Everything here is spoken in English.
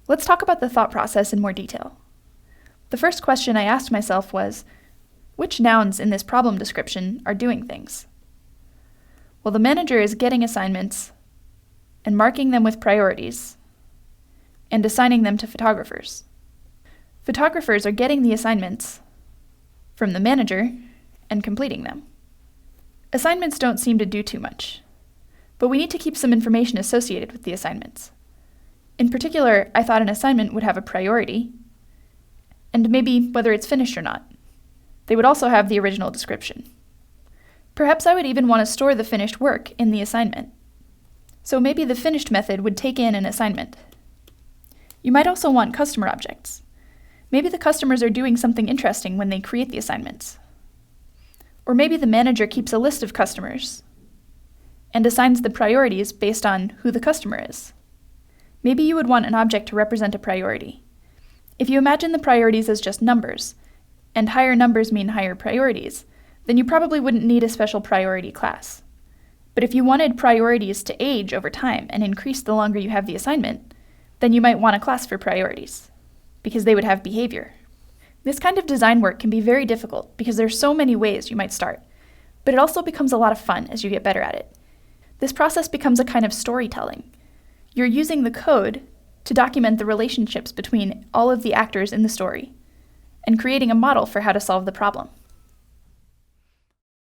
Let's talk about the thought process in more detail. The first question I asked myself was, which nouns in this problem description are doing things? Well, the manager is getting assignments and marking them with priorities and assigning them to photographers. Photographers are getting the assignments from the manager and completing them. Assignments don't seem to do too much, but we need to keep some information associated with the assignments. In particular, I thought an assignment would have a priority, and maybe whether it's finished or not. They would also have the original description. Perhaps I would even want to store the finished work in the assignment. So maybe the finished method would take in an assignment. You might also want customer objects. Maybe the customers are doing something interesting when they create the assignments. Or maybe the manager keeps a list of customers and assigns the priorities based on who the customer is. Maybe you would want an object to represent a priority. If you imagine the priorities as just numbers, and higher numbers mean higher priorities, then you probably wouldn't need a special priority class. But if you wanted priorities to age over time and increase the longer you have the assignment, then you might want a class for priorities, because they would have behavior. This kind of design work can be very difficult because there are so many ways you might start, but it also becomes a lot of fun as you get better at it. This process becomes a kind of storytelling. You're using the code to document the relationships between all of the actors in the story, and creating a model for how to solve the problem.